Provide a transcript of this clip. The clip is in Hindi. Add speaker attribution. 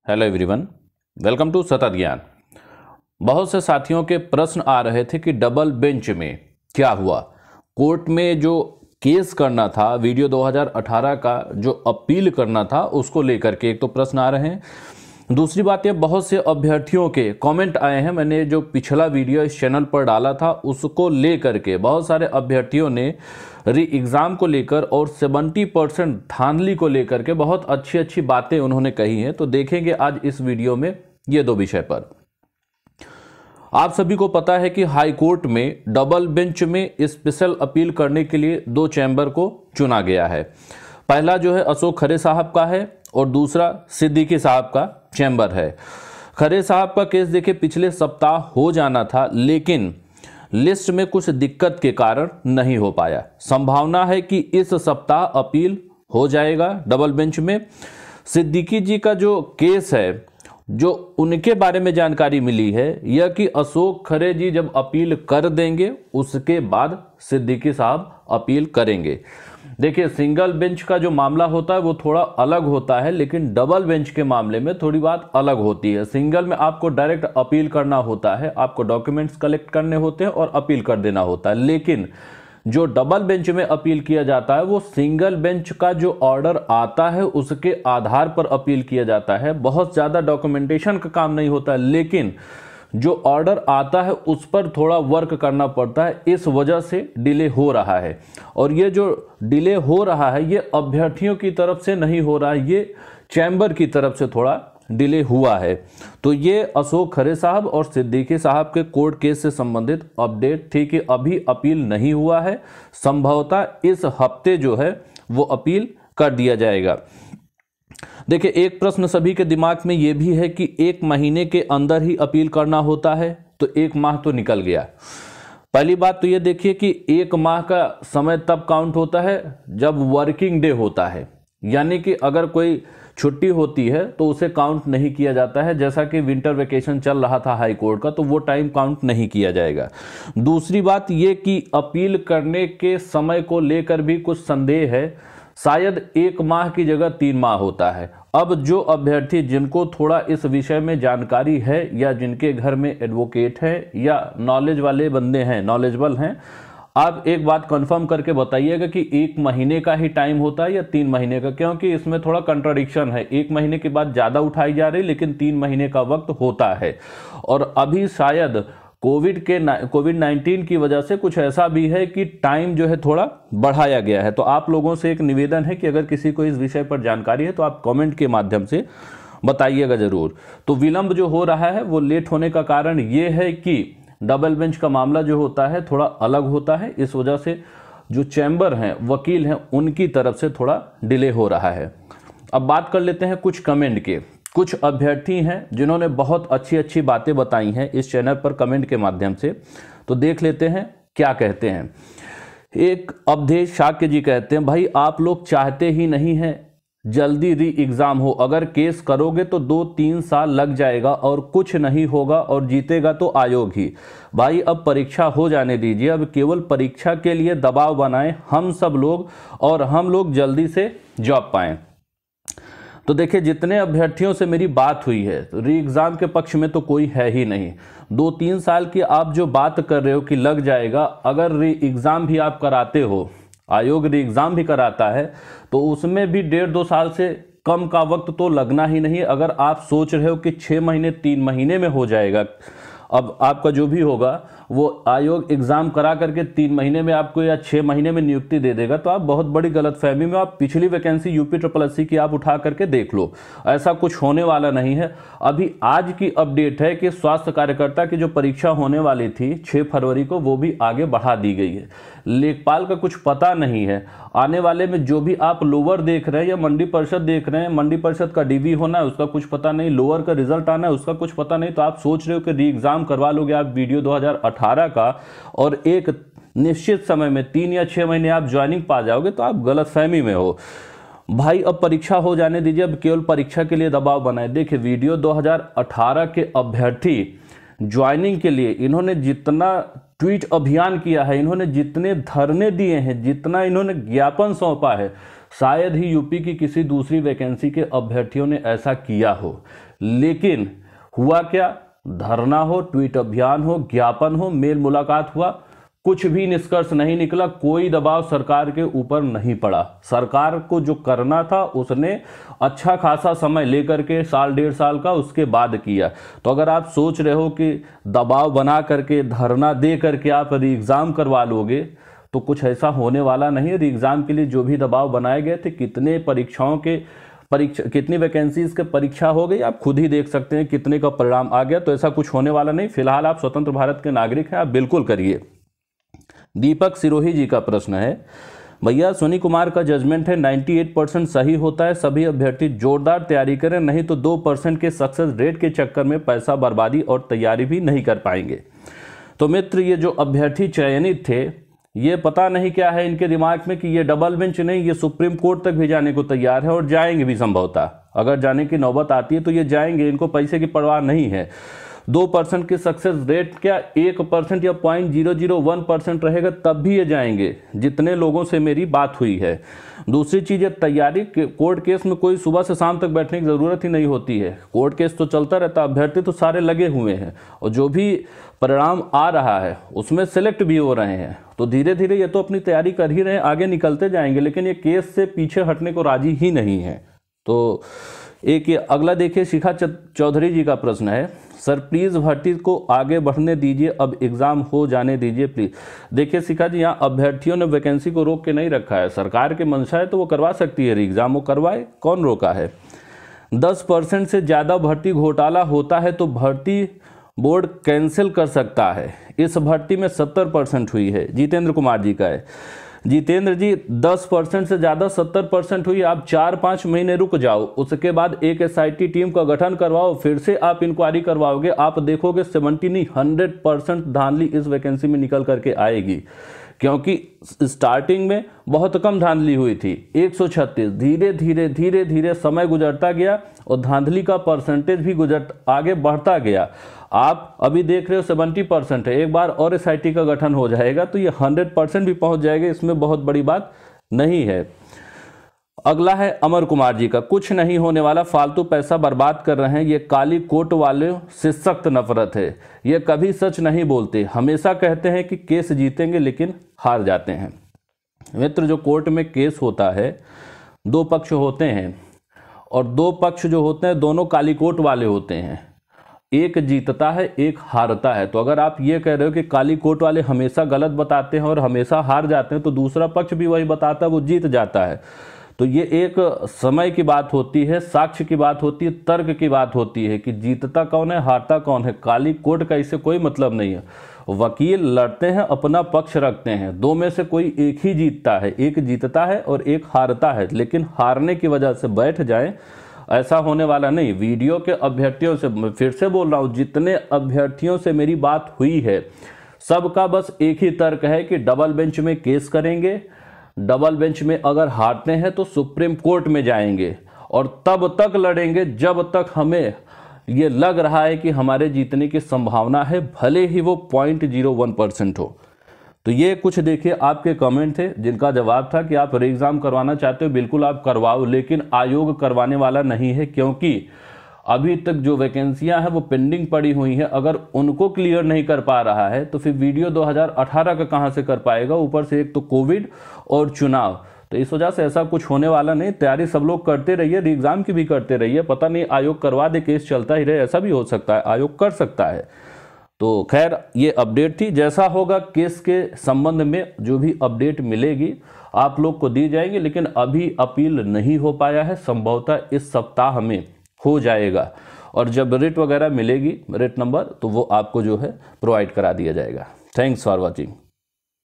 Speaker 1: हेलो एवरीवन, वेलकम टू सतत ज्ञान। बहुत से साथियों के प्रश्न आ रहे थे कि डबल बेंच में क्या हुआ। कोर्ट में जो केस करना था, वीडियो 2018 का जो अपील करना था, उसको लेकर के एक तो प्रश्न आ रहे हैं। दूसरी बात ये, बहुत से अभ्यर्थियों के कमेंट आए हैं। मैंने जो पिछला वीडियो इस चैनल पर डाला था उसको लेकर के बहुत सारे अभ्यर्थियों ने री एग्ज़ाम को लेकर और 70% धांधली को लेकर के बहुत अच्छी अच्छी बातें उन्होंने कही हैं। तो देखेंगे आज इस वीडियो में ये दो विषय पर। आप सभी को पता है कि हाई कोर्ट में डबल बेंच में स्पेशल अपील करने के लिए दो चैम्बर को चुना गया है। पहला जो है अशोक खरे साहब का है और दूसरा सिद्दीकी साहब का चैम्बर है। खरे साहब का केस देखिए पिछले सप्ताह हो जाना था, लेकिन लिस्ट में कुछ दिक्कत के कारण नहीं हो पाया। संभावना है कि इस सप्ताह अपील हो जाएगा डबल बेंच में। सिद्दीकी जी का जो केस है, जो उनके बारे में जानकारी मिली है यह कि अशोक खरे जी जब अपील कर देंगे उसके बाद सिद्दीकी साहब अपील करेंगे। देखिए, सिंगल बेंच का जो मामला होता है वो थोड़ा अलग होता है, लेकिन डबल बेंच के मामले में थोड़ी बात अलग होती है। सिंगल में आपको डायरेक्ट अपील करना होता है, आपको डॉक्यूमेंट्स कलेक्ट करने होते हैं और अपील कर देना होता है। लेकिन जो डबल बेंच में अपील किया जाता है वो सिंगल बेंच का जो ऑर्डर आता है उसके आधार पर अपील किया जाता है। बहुत ज़्यादा डॉक्यूमेंटेशन का काम नहीं होता है, लेकिन जो ऑर्डर आता है उस पर थोड़ा वर्क करना पड़ता है। इस वजह से डिले हो रहा है, और ये जो डिले हो रहा है ये अभ्यर्थियों की तरफ से नहीं हो रहा है, ये चैम्बर की तरफ से थोड़ा डिले हुआ है। तो ये अशोक खरे साहब और सिद्दीकी साहब के कोर्ट केस से संबंधित अपडेट थी कि अभी अपील नहीं हुआ है। संभवतः इस हफ्ते जो है वो अपील कर दिया जाएगा। देखिए, एक प्रश्न सभी के दिमाग में ये भी है कि 1 महीने के अंदर ही अपील करना होता है, तो 1 माह तो निकल गया। पहली बात तो ये देखिए कि 1 माह का समय तब काउंट होता है जब वर्किंग डे होता है, यानी कि अगर कोई छुट्टी होती है तो उसे काउंट नहीं किया जाता है। जैसा कि विंटर वेकेशन चल रहा था हाई कोर्ट का, तो वो टाइम काउंट नहीं किया जाएगा। दूसरी बात ये कि अपील करने के समय को लेकर भी कुछ संदेह है। शायद 1 माह की जगह 3 माह होता है। अब जो अभ्यर्थी जिनको थोड़ा इस विषय में जानकारी है या जिनके घर में एडवोकेट है या नॉलेज वाले बंदे हैं, नॉलेजेबल हैं, आप एक बात कंफर्म करके बताइएगा कि 1 महीने का ही टाइम होता है या 3 महीने का, क्योंकि इसमें थोड़ा कंट्राडिक्शन है। 1 महीने के बाद ज़्यादा उठाई जा रही, लेकिन 3 महीने का वक्त होता है। और अभी शायद कोविड-19 की वजह से कुछ ऐसा भी है कि टाइम जो है थोड़ा बढ़ाया गया है। तो आप लोगों से एक निवेदन है कि अगर किसी को इस विषय पर जानकारी है तो आप कमेंट के माध्यम से बताइएगा ज़रूर। तो विलंब जो हो रहा है वो लेट होने का कारण ये है कि डबल बेंच का मामला जो होता है थोड़ा अलग होता है। इस वजह से जो चैम्बर हैं, वकील हैं, उनकी तरफ से थोड़ा डिले हो रहा है। अब बात कर लेते हैं कुछ कमेंट के। कुछ अभ्यर्थी हैं जिन्होंने बहुत अच्छी अच्छी बातें बताई हैं इस चैनल पर कमेंट के माध्यम से, तो देख लेते हैं क्या कहते हैं। एक अवधेश शाक्य जी कहते हैं, भाई आप लोग चाहते ही नहीं हैं जल्दी री एग्ज़ाम हो। अगर केस करोगे तो 2-3 साल लग जाएगा और कुछ नहीं होगा, और जीतेगा तो आयोग ही। भाई अब परीक्षा हो जाने दीजिए, अब केवल परीक्षा के लिए दबाव बनाएं हम सब लोग, और हम लोग जल्दी से जॉब पाएं। तो देखिए, जितने अभ्यर्थियों से मेरी बात हुई है तो री एग्ज़ाम के पक्ष में तो कोई है ही नहीं। 2-3 साल की आप जो बात कर रहे हो कि लग जाएगा, अगर री एग्ज़ाम भी आप कराते हो, आयोग री एग्ज़ाम भी कराता है, तो उसमें भी 1.5-2 साल से कम का वक्त तो लगना ही नहीं। अगर आप सोच रहे हो कि 6 महीने 3 महीने में हो जाएगा, अब आपका जो भी होगा वो आयोग एग्ज़ाम करा करके 3 महीने में आपको या 6 महीने में नियुक्ति दे देगा, तो आप बहुत बड़ी गलतफहमी में। आप पिछली वैकेंसी UPSSC की आप उठा करके देख लो, ऐसा कुछ होने वाला नहीं है। अभी आज की अपडेट है कि स्वास्थ्य कार्यकर्ता की जो परीक्षा होने वाली थी 6 फरवरी को, वो भी आगे बढ़ा दी गई है। लेखपाल का कुछ पता नहीं है। आने वाले में जो भी आप लोअर देख रहे हैं या मंडी परिषद देख रहे हैं, मंडी परिषद का DV होना है उसका कुछ पता नहीं, लोअर का रिजल्ट आना है उसका कुछ पता नहीं। तो आप सोच रहे हो कि री एग्ज़ाम करवा लोगे आप वीडियो 2018 का, और एक निश्चित समय में 3 या 6 महीने आप ज्वाइनिंग पा जाओगे, तो आप गलतफहमी में हो। भाई अब परीक्षा हो जाने दीजिए, अब केवल परीक्षा के लिए दबाव बनाए। देखिए, वीडियो 2018 के अभ्यर्थी ज्वाइनिंग के लिए इन्होंने जितना ट्वीट अभियान किया है, इन्होंने जितने धरने दिए हैं, जितना इन्होंने ज्ञापन सौंपा है, शायद ही यूपी की किसी दूसरी वैकेंसी के अभ्यर्थियों ने ऐसा किया हो। लेकिन हुआ क्या? धरना हो, ट्वीट अभियान हो, ज्ञापन हो, मेल मुलाकात हुआ, कुछ भी निष्कर्ष नहीं निकला। कोई दबाव सरकार के ऊपर नहीं पड़ा। सरकार को जो करना था उसने अच्छा खासा समय लेकर के, साल 1.5 साल का, उसके बाद किया। तो अगर आप सोच रहे हो कि दबाव बना करके, धरना दे करके आप री एग्ज़ाम करवा लोगे, तो कुछ ऐसा होने वाला नहीं है। री एग्ज़ाम के लिए जो भी दबाव बनाए गए थे, कितने परीक्षाओं के कितनी वैकेंसीज के परीक्षा हो गई, आप खुद ही देख सकते हैं कितने का परिणाम आ गया। तो ऐसा कुछ होने वाला नहीं। फिलहाल आप स्वतंत्र भारत के नागरिक हैं, आप बिल्कुल करिए। दीपक सिरोही जी का प्रश्न है, भैया सुनी कुमार का जजमेंट है 98% सही होता है, सभी अभ्यर्थी जोरदार तैयारी करें, नहीं तो 2% के सक्सेस रेट के चक्कर में पैसा बर्बादी और तैयारी भी नहीं कर पाएंगे। तो मित्र, ये जो अभ्यर्थी चयनित थे, ये पता नहीं क्या है इनके दिमाग में कि ये डबल बेंच नहीं, ये सुप्रीम कोर्ट तक भी जाने को तैयार है और जाएंगे भी संभवतः। अगर जाने की नौबत आती है तो ये जाएंगे, इनको पैसे की परवाह नहीं है। 2% की सक्सेस रेट क्या 1% या 0.001% रहेगा तब भी ये जाएंगे, जितने लोगों से मेरी बात हुई है। दूसरी चीज़ है तैयारी। कोर्ट केस में कोई सुबह से शाम तक बैठने की ज़रूरत ही नहीं होती है। कोर्ट केस तो चलता रहता, अभ्यर्थी तो सारे लगे हुए हैं और जो भी परिणाम आ रहा है उसमें सेलेक्ट भी हो रहे हैं। तो धीरे धीरे ये तो अपनी तैयारी कर ही रहे हैं, आगे निकलते जाएंगे, लेकिन ये केस से पीछे हटने को राजी ही नहीं है। तो एक ये अगला देखिए, शिखा चौधरी जी का प्रश्न है, सर प्लीज़ भर्ती को आगे बढ़ने दीजिए, अब एग्ज़ाम हो जाने दीजिए प्लीज़। देखिए शिखा जी, यहाँ अभ्यर्थियों ने वैकेंसी को रोक के नहीं रखा है। सरकार के मंशा है तो वो करवा सकती है एग्ज़ाम, वो करवाए, कौन रोका है। 10% से ज़्यादा भर्ती घोटाला होता है तो भर्ती बोर्ड कैंसिल कर सकता है। इस भर्ती में 70% हुई है, जितेंद्र कुमार जी का है। जितेंद्र जी, 10% से ज़्यादा 70% हुई, आप 4-5 महीने रुक जाओ, उसके बाद एक SIT टीम का गठन करवाओ, फिर से आप इंक्वायरी करवाओगे, आप देखोगे 70 नहीं 100% धांधली इस वैकेंसी में निकल करके आएगी। क्योंकि स्टार्टिंग में बहुत कम धांधली हुई थी, 136, धीरे धीरे धीरे धीरे समय गुजरता गया और धांधली का परसेंटेज भी आगे बढ़ता गया। आप अभी देख रहे हो 70% है, एक बार और SIT का गठन हो जाएगा तो ये 100% भी पहुंच जाएगा, इसमें बहुत बड़ी बात नहीं है। अगला है अमर कुमार जी का, कुछ नहीं होने वाला, फालतू पैसा बर्बाद कर रहे हैं, ये काली कोट वाले से सख्त नफरत है, ये कभी सच नहीं बोलते, हमेशा कहते हैं कि केस जीतेंगे लेकिन हार जाते हैं। मित्र, जो कोर्ट में केस होता है, 2 पक्ष होते हैं और 2 पक्ष जो होते हैं दोनों काली कोट वाले होते हैं, एक जीतता है एक हारता है। तो अगर आप ये कह रहे हो कि काली कोट वाले हमेशा गलत बताते हैं और हमेशा हार जाते हैं, तो दूसरा पक्ष भी वही बताता है, वो जीत जाता है। तो ये एक समय की बात होती है, साक्ष्य की बात होती है, तर्क की बात होती है कि जीतता कौन है, हारता कौन है। काली कोट का इससे कोई मतलब नहीं है। वकील लड़ते हैं, अपना पक्ष रखते हैं, 2 में से कोई एक ही जीतता है, एक जीतता है और एक हारता है। लेकिन हारने की वजह से बैठ जाए, ऐसा होने वाला नहीं। वीडियो के अभ्यर्थियों से फिर से बोल रहा हूँ, जितने अभ्यर्थियों से मेरी बात हुई है सबका बस एक ही तर्क है कि डबल बेंच में केस करेंगे, डबल बेंच में अगर हारते हैं तो सुप्रीम कोर्ट में जाएंगे और तब तक लड़ेंगे जब तक हमें ये लग रहा है कि हमारे जीतने की संभावना है, भले ही वो 0.01% हो। तो ये कुछ देखिए आपके कमेंट थे जिनका जवाब था कि आप री एग्ज़ाम करवाना चाहते हो, बिल्कुल आप करवाओ, लेकिन आयोग करवाने वाला नहीं है, क्योंकि अभी तक जो वैकेंसियां हैं वो पेंडिंग पड़ी हुई हैं। अगर उनको क्लियर नहीं कर पा रहा है तो फिर वीडियो 2018 का कहां से कर पाएगा। ऊपर से एक तो कोविड और चुनाव, तो इस वजह से ऐसा कुछ होने वाला नहीं। तैयारी सब लोग करते रहिए, री एग्ज़ाम की भी करते रहिए, पता नहीं आयोग करवा दे, केस चलता ही रहे, ऐसा भी हो सकता है, आयोग कर सकता है। तो खैर ये अपडेट थी, जैसा होगा केस के संबंध में जो भी अपडेट मिलेगी आप लोग को दी जाएगी, लेकिन अभी अपील नहीं हो पाया है, संभवतः इस सप्ताह में हो जाएगा। और जब रिट वगैरह मिलेगी, रिट नंबर, तो वो आपको जो है प्रोवाइड करा दिया जाएगा। Thanks for watching.